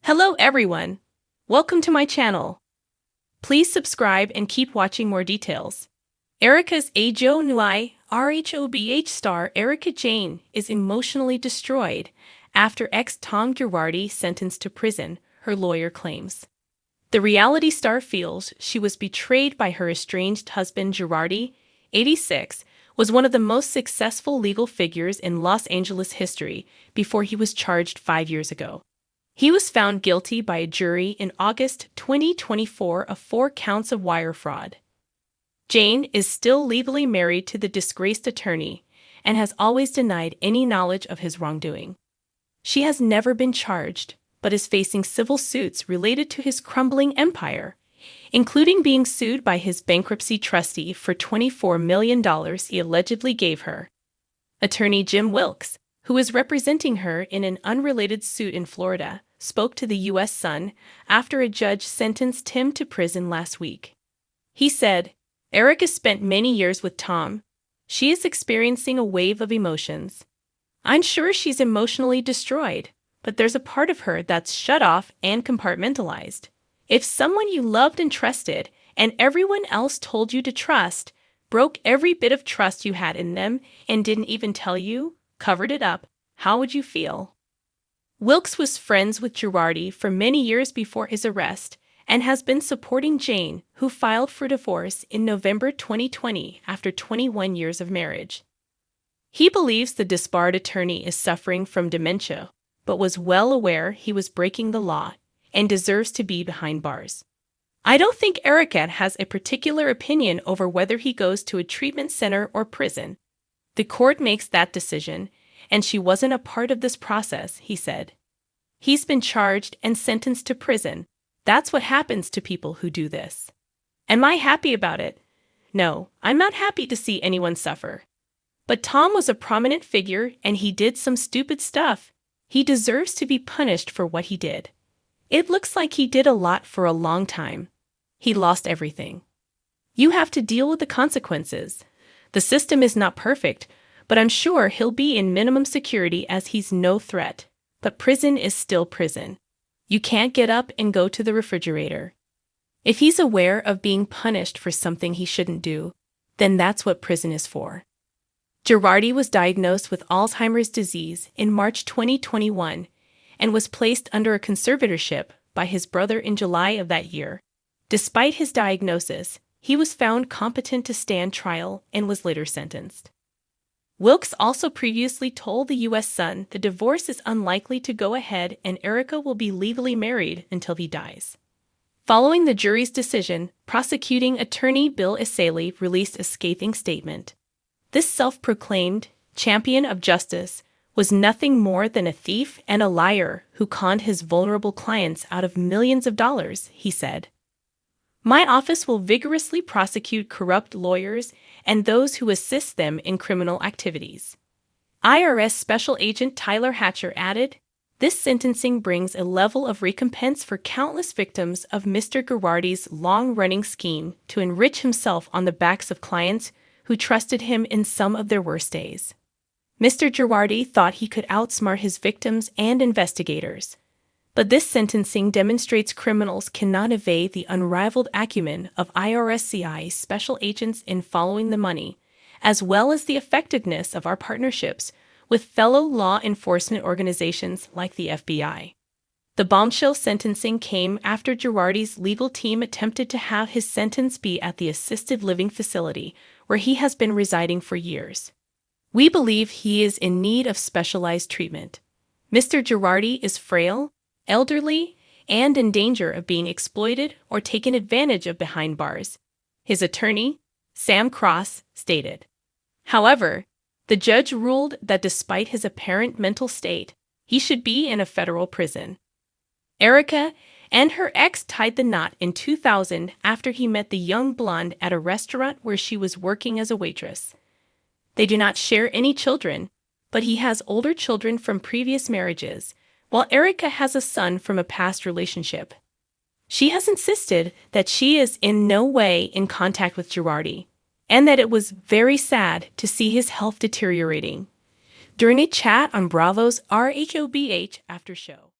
Hello everyone! Welcome to my channel. Please subscribe and keep watching more details. Erika's Jayne RHOBH star Erika Jayne is emotionally destroyed after ex-Tom Girardi sentenced to prison, her lawyer claims. The reality star feels she was betrayed by her estranged husband. Girardi, 86, was one of the most successful legal figures in Los Angeles history before he was charged 5 years ago. He was found guilty by a jury in August 2024 of 4 counts of wire fraud. Jayne is still legally married to the disgraced attorney and has always denied any knowledge of his wrongdoing. She has never been charged, but is facing civil suits related to his crumbling empire, including being sued by his bankruptcy trustee for $24 million he allegedly gave her. Attorney Jim Wilkes, who is representing her in an unrelated suit in Florida, spoke to the U.S. Sun after a judge sentenced him to prison last week. He said, "Erika spent many years with Tom. She is experiencing a wave of emotions. I'm sure she's emotionally destroyed, but there's a part of her that's shut off and compartmentalized. If someone you loved and trusted, and everyone else told you to trust, broke every bit of trust you had in them and didn't even tell you, covered it up, how would you feel?" Wilkes was friends with Girardi for many years before his arrest and has been supporting Jayne, who filed for divorce in November 2020 after 21 years of marriage. He believes the disbarred attorney is suffering from dementia, but was well aware he was breaking the law and deserves to be behind bars. "I don't think Erika has a particular opinion over whether he goes to a treatment center or prison. The court makes that decision, and she wasn't a part of this process," he said. "He's been charged and sentenced to prison. That's what happens to people who do this. Am I happy about it? No, I'm not happy to see anyone suffer. But Tom was a prominent figure and he did some stupid stuff. He deserves to be punished for what he did. It looks like he did a lot for a long time. He lost everything. You have to deal with the consequences. The system is not perfect, but I'm sure he'll be in minimum security as he's no threat. But prison is still prison. You can't get up and go to the refrigerator. If he's aware of being punished for something he shouldn't do, then that's what prison is for." Girardi was diagnosed with Alzheimer's disease in March 2021 and was placed under a conservatorship by his brother in July of that year. Despite his diagnosis, he was found competent to stand trial and was later sentenced. Wilkes also previously told the U.S. Sun the divorce is unlikely to go ahead and Erika will be legally married until he dies. Following the jury's decision, prosecuting attorney Bill Essayli released a scathing statement. This self-proclaimed champion of justice was nothing more than a thief and a liar who conned his vulnerable clients out of millions of dollars, he said. "My office will vigorously prosecute corrupt lawyers and those who assist them in criminal activities." IRS Special Agent Tyler Hatcher added, "This sentencing brings a level of recompense for countless victims of Mr. Girardi's long-running scheme to enrich himself on the backs of clients who trusted him in some of their worst days. Mr. Girardi thought he could outsmart his victims and investigators. But this sentencing demonstrates criminals cannot evade the unrivaled acumen of IRSCI special agents in following the money, as well as the effectiveness of our partnerships with fellow law enforcement organizations like the FBI." The bombshell sentencing came after Girardi's legal team attempted to have his sentence be at the assisted living facility where he has been residing for years. "We believe he is in need of specialized treatment. Mr. Girardi is frail, elderly, and in danger of being exploited or taken advantage of behind bars," his attorney, Sam Cross, stated. However, the judge ruled that despite his apparent mental state, he should be in a federal prison. Erika and her ex tied the knot in 2000 after he met the young blonde at a restaurant where she was working as a waitress. They do not share any children, but he has older children from previous marriages, while Erika has a son from a past relationship. She has insisted that she is in no way in contact with Girardi, and that it was very sad to see his health deteriorating. During a chat on Bravo's RHOBH after show.